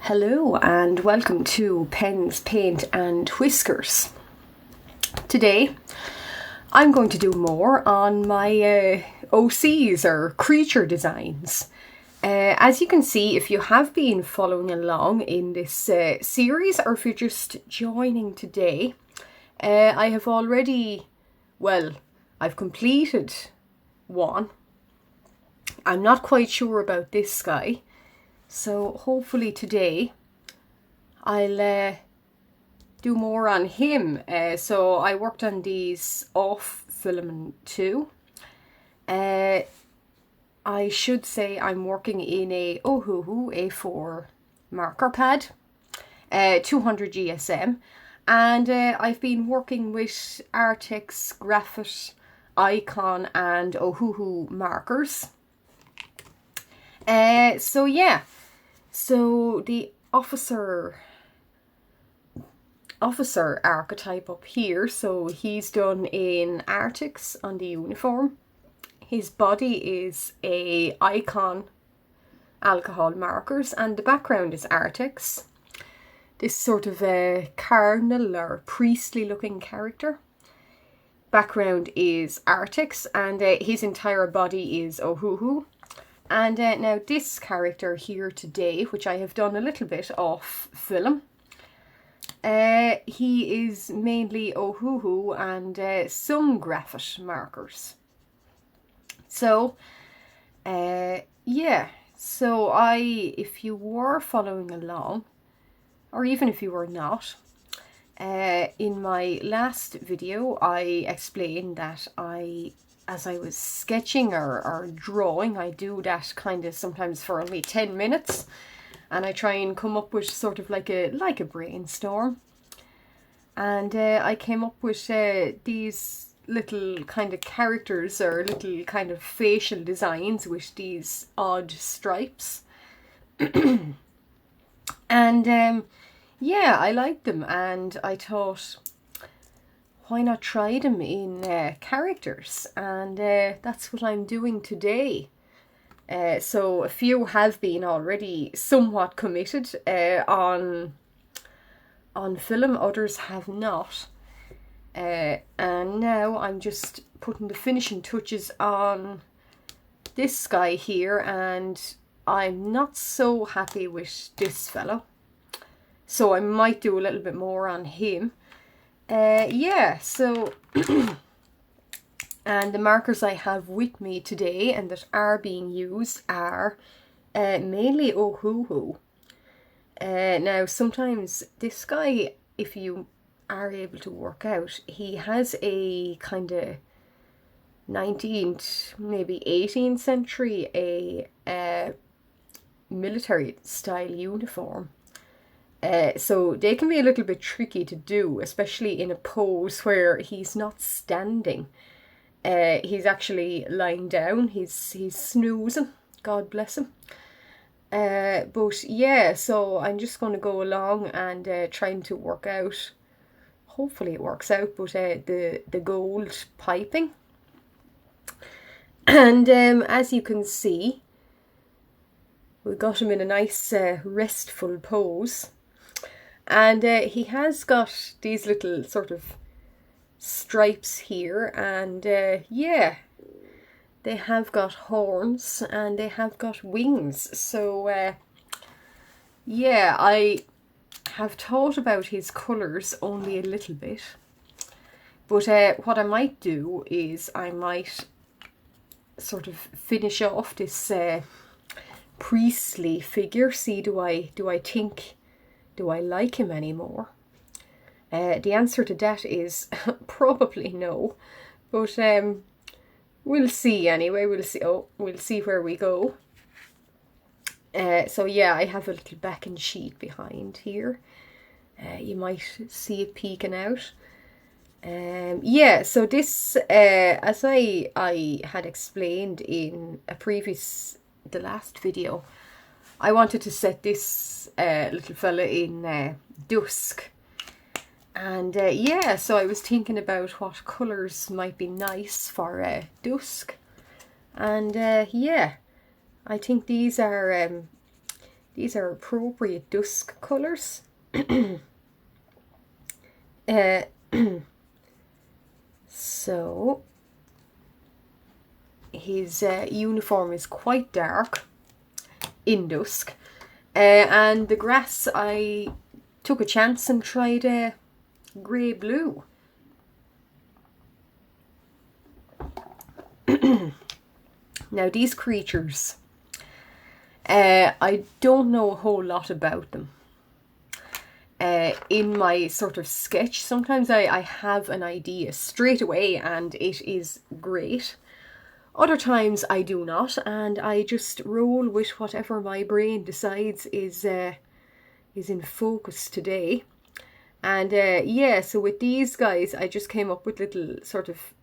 Hello and welcome to Pens, Paint and Whiskers. Today I'm going to do more on my OCs or creature designs. As you can see, if you have been following along in this series or if you're just joining today, I have already, I've completed one. I'm not quite sure about this guy. So hopefully today I'll do more on him. So I worked on these off filament too. I should say I'm working in a Ohuhu A4 marker pad, 200 GSM, and I've been working with Arrtx, Graphit, Icon and Ohuhu markers. So yeah. So the officer archetype up here, so he's done in Arrtx on the uniform. His body is a Icon alcohol markers and the background is Arrtx. This sort of a cardinal or priestly looking character. Background is Arrtx and his entire body is Ohuhu. And now this character here today, which I have done a little bit off film, he is mainly Ohuhu and some Graphit markers. So, yeah, so if you were following along, or even if you were not, in my last video I explained that as I was sketching or drawing, I do that kind of sometimes for only 10 minutes and I try and come up with sort of like a brainstorm. And I came up with these little kind of characters or little kind of facial designs with these odd stripes. And yeah, I liked them and I thought, why not try them in characters? And that's what I'm doing today. So a few have been already somewhat committed on film, others have not. And now I'm just putting the finishing touches on this guy here, and I'm not so happy with this fellow. So I might do a little bit more on him. Yeah, so and the markers I have with me today and that are being used are mainly Ohuhu. Now sometimes this guy, if you are able to work out, he has a kind of 19th, maybe 18th century a military style uniform. So they can be a little bit tricky to do, especially in a pose where he's not standing. He's actually lying down, he's snoozing, God bless him. But yeah, so I'm just going to go along and trying to work out, hopefully it works out, but the gold piping. And as you can see, we got him in a nice restful pose. And he has got these little sort of stripes here, and yeah, they have got horns and they have got wings. So yeah, I have thought about his colours only a little bit, but what I might do is I might sort of finish off this priestly figure. See, do I think, do I like him anymore? The answer to that is probably no, but we'll see anyway. We'll see where we go. So yeah, I have a little backing sheet behind here. You might see it peeking out. Yeah, so this, as I had explained in the last video, I wanted to set this little fella in dusk. And yeah, so I was thinking about what colours might be nice for dusk. And yeah, I think these are these are appropriate dusk colours. So his uniform is quite dark in dusk, and the grass, I took a chance and tried grey blue. Now these creatures, I don't know a whole lot about them. In my sort of sketch, sometimes I have an idea straight away and it is great. Other times I do not, and I just roll with whatever my brain decides is in focus today. And yeah, so with these guys, I just came up with little sort of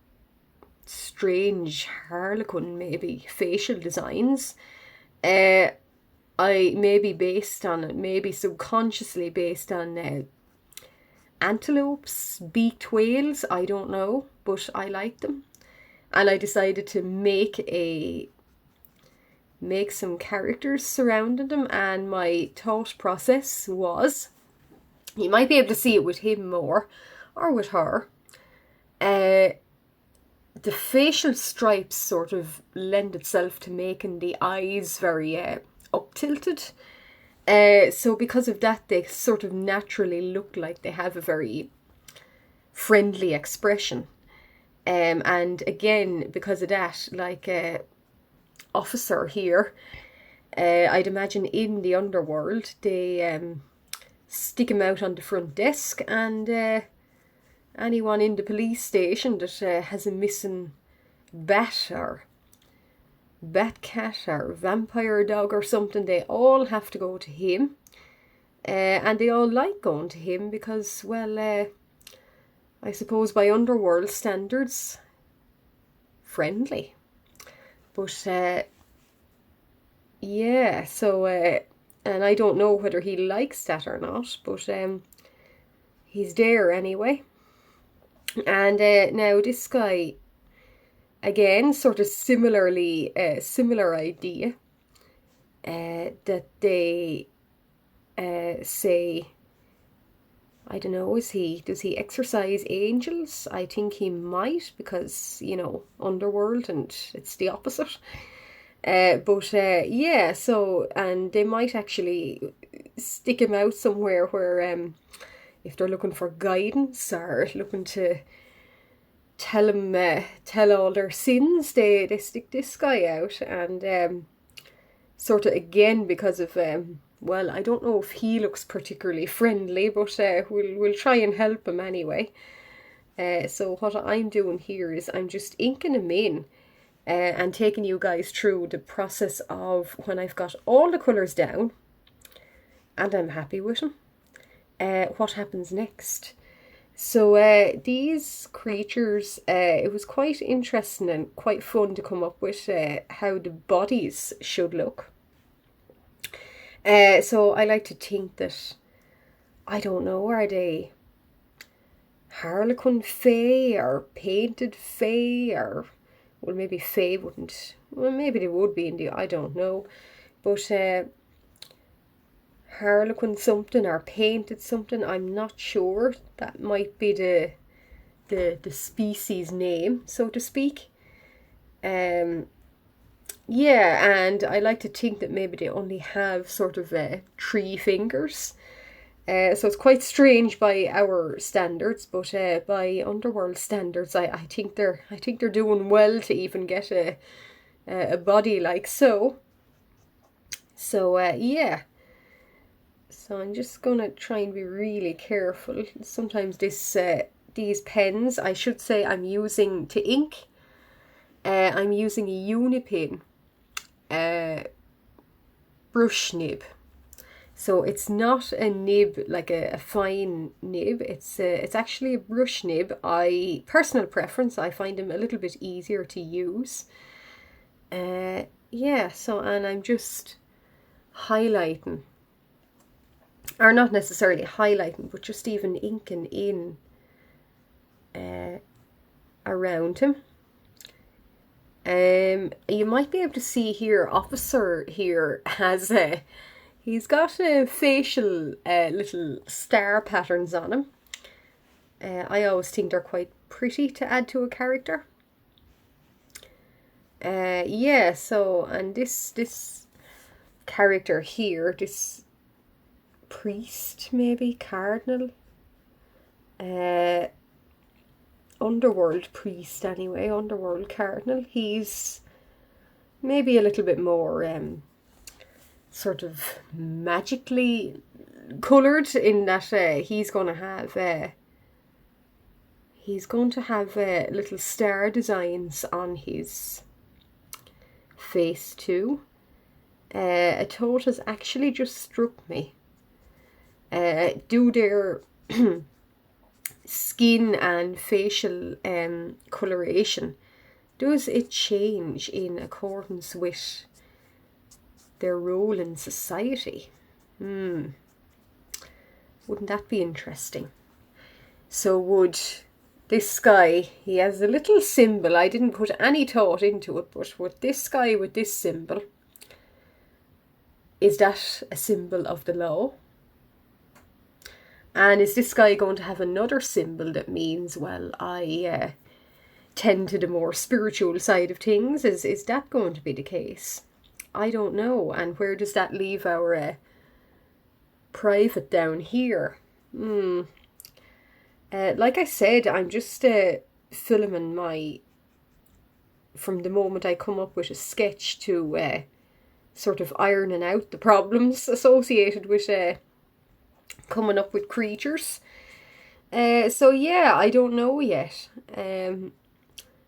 strange harlequin, maybe facial designs. I maybe based on, maybe subconsciously based on antelopes, beaked whales, I don't know, but I like them. And I decided to make some characters surrounding them, and my thought process was, you might be able to see it with him more, or with her. The facial stripes sort of lend itself to making the eyes very up-tilted. So because of that, they sort of naturally look like they have a very friendly expression. And again, because of that, like officer here, I'd imagine in the underworld, they stick him out on the front desk, and anyone in the police station that has a missing bat or bat cat or vampire dog or something, they all have to go to him. And they all like going to him because, well, I suppose by underworld standards, friendly. But yeah, so and I don't know whether he likes that or not, but he's there anyway. And now this guy, again, sort of similarly, similar idea, that they say, I don't know, does he exorcise angels? I think he might, because, you know, underworld, and it's the opposite. But yeah, so, and they might actually stick him out somewhere where, if they're looking for guidance or looking to tell all their sins, they stick this guy out. And sort of, again, because of well, I don't know if he looks particularly friendly, but we'll try and help him anyway. So what I'm doing here is I'm just inking him in, and taking you guys through the process of when I've got all the colours down and I'm happy with them, what happens next. So these creatures, it was quite interesting and quite fun to come up with how the bodies should look. So I like to think that, I don't know, are they harlequin fae or painted fae, or, well, maybe fae wouldn't, well, maybe they would be in the, I don't know, but harlequin something or painted something, I'm not sure. That might be the species name, so to speak. Yeah, and I like to think that maybe they only have sort of 3 fingers. So it's quite strange by our standards, but by underworld standards, I think they're doing well to even get a body like so. So yeah. So I'm just gonna try and be really careful. Sometimes these pens, I should say, I'm using to ink. I'm using a Unipin brush nib. So it's not a nib like a fine nib. It's actually a brush nib. Personal preference, I find them a little bit easier to use. Yeah. So, and I'm just highlighting, or not necessarily highlighting, but just even inking in around him. You might be able to see here, officer here has He's got facial little star patterns on him. I always think they're quite pretty to add to a character. Yeah, so, and this character here, this priest, maybe, cardinal, underworld priest anyway, underworld cardinal, he's maybe a little bit more sort of magically coloured in that he's going to have little star designs on his face too. A thought has actually just struck me. Do their skin and facial coloration, does it change in accordance with their role in society? Wouldn't that be interesting? So would this guy, he has a little symbol, I didn't put any thought into it, but with this guy with this symbol, is that a symbol of the law? And is this guy going to have another symbol that means, well, I tend to the more spiritual side of things? Is that going to be the case? I don't know. And where does that leave our private down here? Like I said, I'm just filming from the moment I come up with a sketch to sort of ironing out the problems associated with coming up with creatures. So yeah, I don't know yet.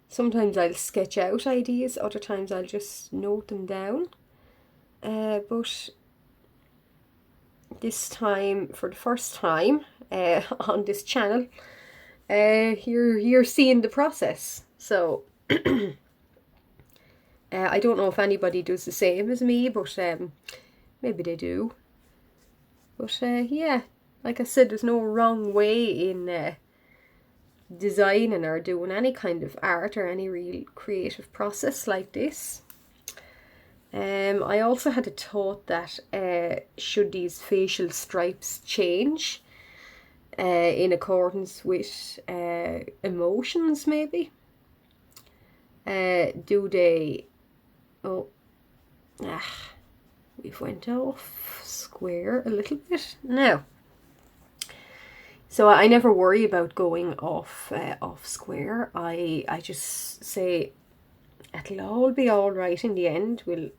Sometimes I'll sketch out ideas, other times I'll just note them down. But this time, for the first time on this channel, you're seeing the process. So I don't know if anybody does the same as me, but maybe they do. But yeah, like I said, there's no wrong way in designing or doing any kind of art or any real creative process like this. I also had a thought that should these facial stripes change in accordance with emotions, maybe? Do they... Oh, we've went off square a little bit now. So I never worry about going off square. I just say it'll all be all right in the end. We'll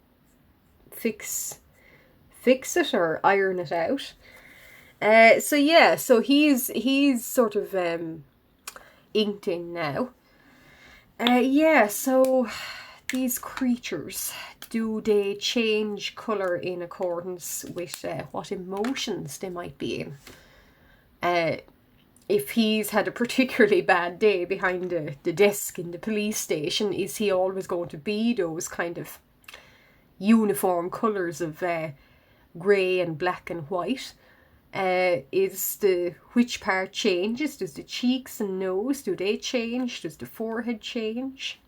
fix it or iron it out. So yeah, so he's sort of inked in now. Yeah, so these creatures, do they change colour in accordance with what emotions they might be in? If he's had a particularly bad day behind the desk in the police station, is he always going to be those kind of uniform colours of grey and black and white? Which part changes? Does the cheeks and nose, do they change? Does the forehead change?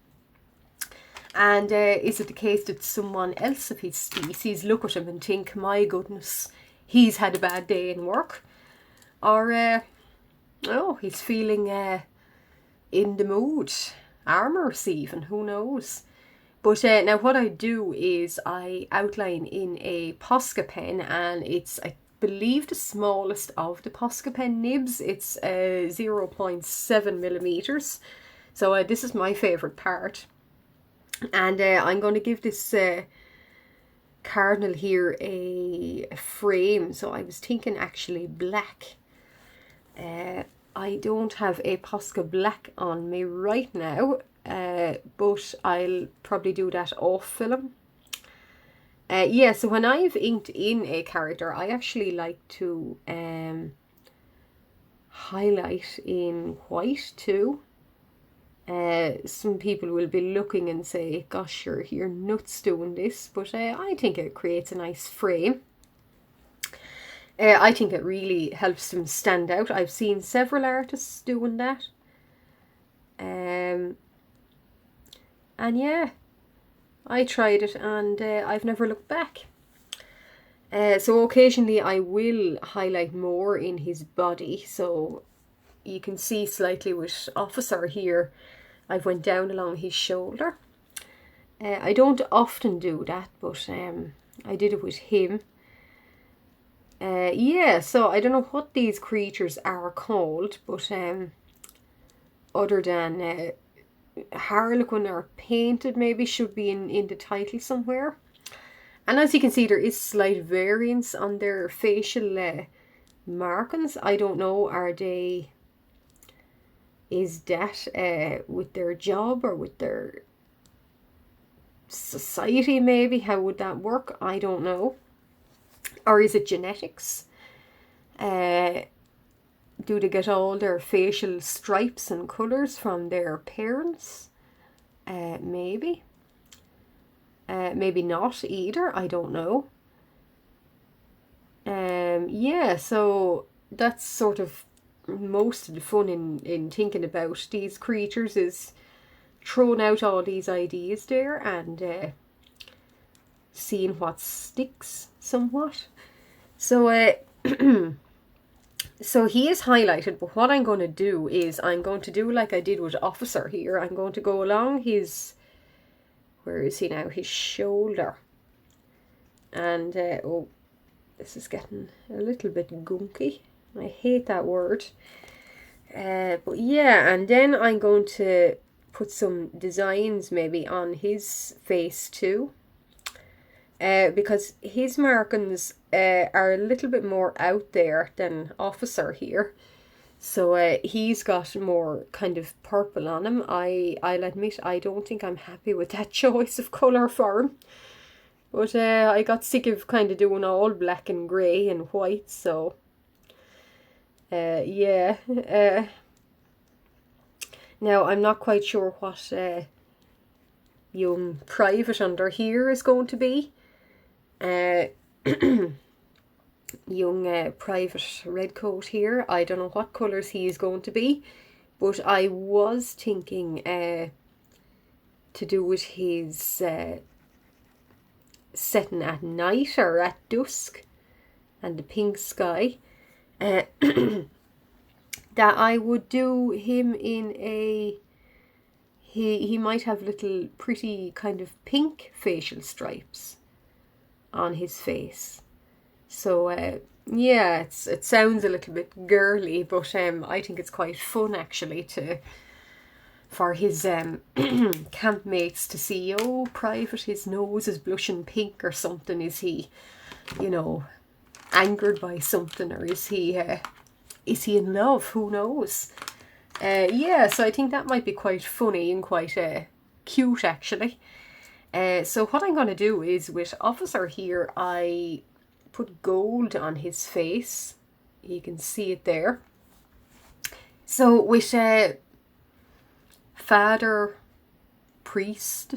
And is it the case that someone else of his species look at him and think, my goodness, he's had a bad day in work? Or, oh, he's feeling in the mood, amorous even, who knows? But now what I do is I outline in a Posca pen, and it's, I believe, the smallest of the Posca pen nibs. It's 0.7 millimeters. So this is my favourite part. And I'm going to give this cardinal here a frame. So I was thinking actually black. I don't have a Posca black on me right now, but I'll probably do that off film. Yeah, so when I've inked in a character, I actually like to highlight in white too. Some people will be looking and say, gosh, you're nuts doing this, but I think it creates a nice frame. I think it really helps them stand out. I've seen several artists doing that. And yeah, I tried it and I've never looked back. So occasionally I will highlight more in his body. So you can see slightly with Officer here, I've went down along his shoulder. I don't often do that, but I did it with him. Yeah, so I don't know what these creatures are called, but other than Harlequin or painted, maybe should be in the title somewhere. And as you can see, there is slight variance on their facial markings. I don't know, is that with their job or with their society maybe? How would that work? I don't know. Or is it genetics? Do they get all their facial stripes and colours from their parents? Maybe. Maybe not either, I don't know. Yeah, so that's sort of most of the fun in thinking about these creatures, is throwing out all these ideas there and seeing what sticks somewhat. So so he is highlighted, but what I'm going to do is I'm going to do like I did with Officer here. I'm going to go along his, where is he now? His shoulder. And, oh, this is getting a little bit gunky. I hate that word. But yeah, and then I'm going to put some designs maybe on his face too. Because his markings are a little bit more out there than Officer here. So he's got more kind of purple on him. I'll admit I don't think I'm happy with that choice of colour for him. But I got sick of kind of doing all black and grey and white, so yeah. Now I'm not quite sure what young Private under here is going to be. Young Private Redcoat here. I don't know what colours he is going to be, but I was thinking to do with his setting at night or at dusk and the pink sky. That I would do him in a, he might have little pretty kind of pink facial stripes on his face. So yeah, it sounds a little bit girly, but I think it's quite fun actually for his campmates to see, oh, Private, his nose is blushing pink or something. Is he, you know, angered by something, or is he in love? Who knows? Yeah, so I think that might be quite funny and quite cute actually. So what I'm going to do is with Officer here, I put gold on his face. You can see it there. So with Father, Priest,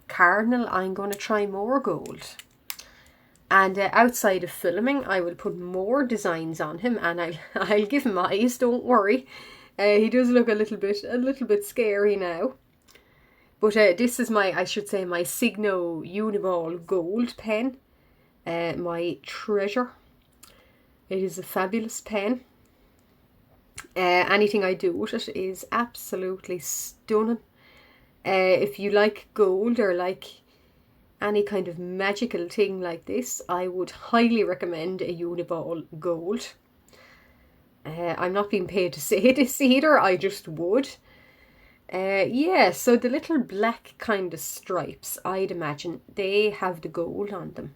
Cardinal, I'm going to try more gold. And outside of filming, I will put more designs on him, and I'll give him eyes. Don't worry. He does look a little bit scary now. But this is my, I should say, my Signo Uniball gold pen. My treasure. It is a fabulous pen. Anything I do with it is absolutely stunning. If you like gold or like any kind of magical thing like this, I would highly recommend a Uniball gold. I'm not being paid to say this either, I just would. Yeah, so the little black kind of stripes, I'd imagine, they have the gold on them.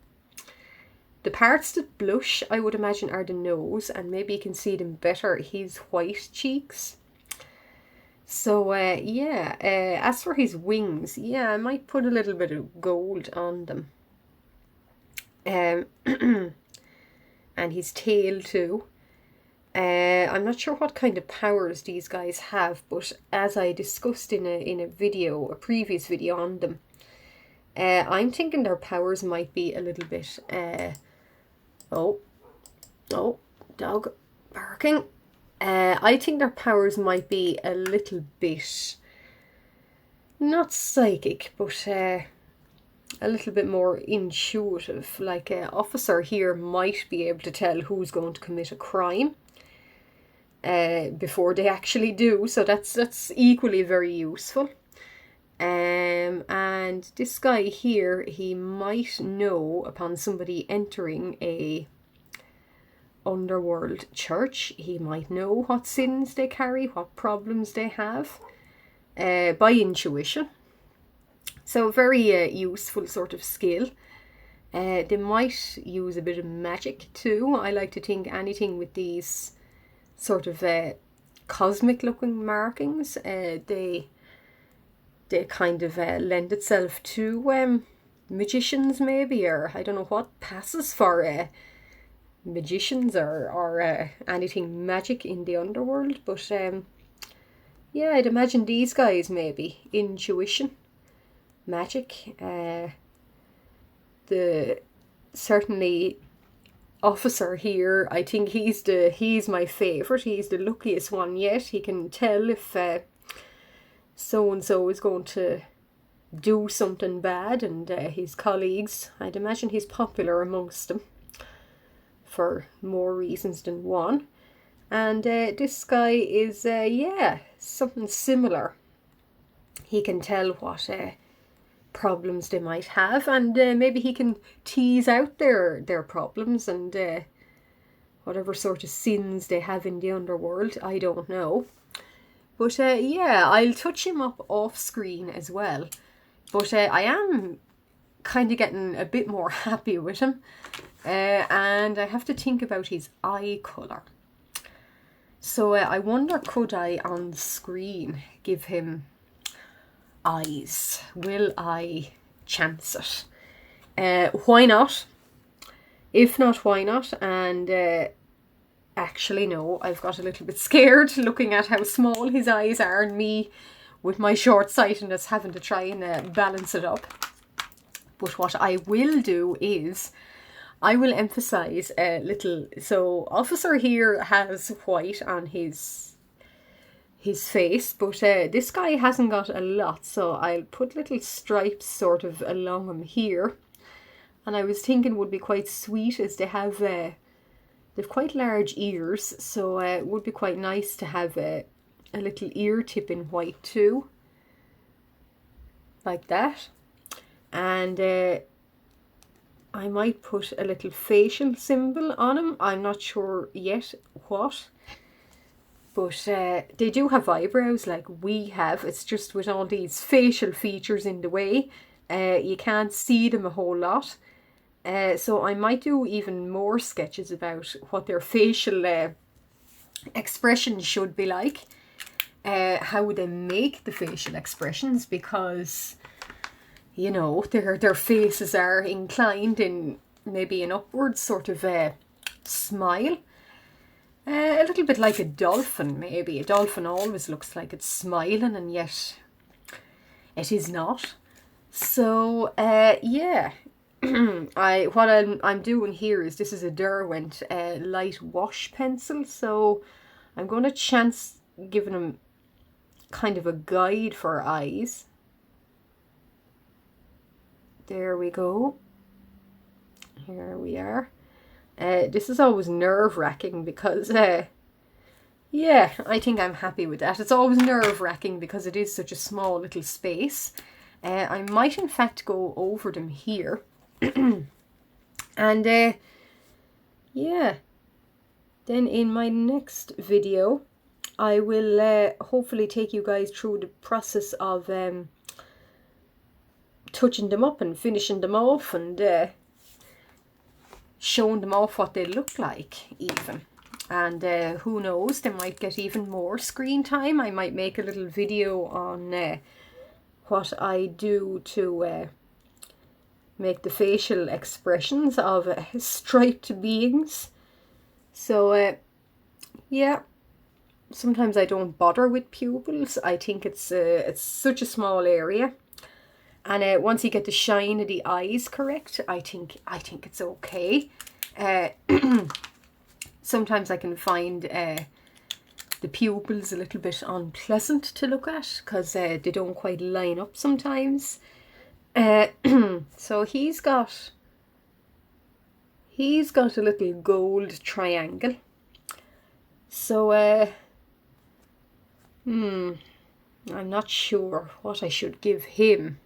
The parts that blush, I would imagine, are the nose, and maybe you can see them better, his white cheeks. So, yeah, as for his wings, yeah, I might put a little bit of gold on them. And his tail too. I'm not sure what kind of powers these guys have, but as I discussed in a previous video on them, I'm thinking their powers might be a little bit, oh, dog barking. I think their powers might be a little bit, not psychic, but a little bit more intuitive. Like an officer here might be able to tell who's going to commit a crime before they actually do, so that's equally very useful. And this guy here, he might know upon somebody entering a underworld church, he might know what sins they carry, what problems they have, by intuition. So very useful sort of skill. They might use a bit of magic too. I like to think anything with these sort of cosmic looking markings, they kind of lend itself to magicians maybe, or I don't know what passes for magicians or anything magic in the underworld. But yeah, I'd imagine these guys maybe intuition, magic. The certainly officer here, I think he's my favourite. He's the luckiest one yet. He can tell if so and so is going to do something bad, and his colleagues, I'd imagine he's popular amongst them for more reasons than one. And this guy is yeah, something similar. He can tell what problems they might have, and maybe he can tease out their problems and whatever sort of sins they have in the underworld. I don't know. But yeah, I'll touch him up off screen as well. But I am kind of getting a bit more happy with him. And I have to think about his eye colour. So I wonder, could I on screen give him eyes? Will I chance it? Why not? If not, why not? And actually no, I've got a little bit scared looking at how small his eyes are, and me with my short-sightedness having to try and balance it up. But what I will do is I will emphasize a little. So officer here has white on his face, but this guy hasn't got a lot, so I'll put little stripes sort of along him here. And I was thinking would be quite sweet, as they have they've quite large ears, so it would be quite nice to have a little ear tip in white too, like that. And I might put a little facial symbol on him. I'm not sure yet what. But they do have eyebrows like we have. It's just with all these facial features in the way, you can't see them a whole lot. So I might do even more sketches about what their facial expressions should be like. How they make the facial expressions, because, you know, their faces are inclined in maybe an upward sort of smile. A little bit like a dolphin, maybe. A dolphin always looks like it's smiling, and yet it is not. So, yeah. What I'm doing here is, this is a Derwent light wash pencil, so I'm going to chance giving him kind of a guide for eyes. There we go. Here we are. This is always nerve-wracking because, yeah, I think I'm happy with that. It's always nerve-wracking because it is such a small little space. I might in fact go over them here. And yeah, then in my next video I will hopefully take you guys through the process of touching them up and finishing them off, and showing them off what they look like even. And who knows, they might get even more screen time. I might make a little video on what I do to make the facial expressions of striped beings. So yeah, sometimes I don't bother with pupils. I think it's such a small area, and once you get the shine of the eyes correct, I think it's okay. Sometimes I can find the pupils a little bit unpleasant to look at because they don't quite line up sometimes. So he's got a little gold triangle. So I'm not sure what I should give him.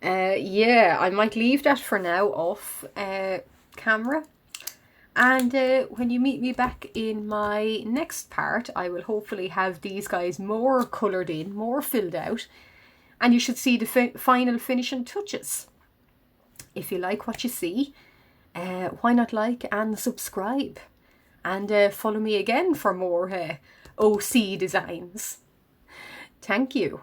Yeah, I might leave that for now off camera. And when you meet me back in my next part, I will hopefully have these guys more coloured in, more filled out. And you should see the final finishing touches. If you like what you see, why not like and subscribe? And follow me again for more OC designs. Thank you.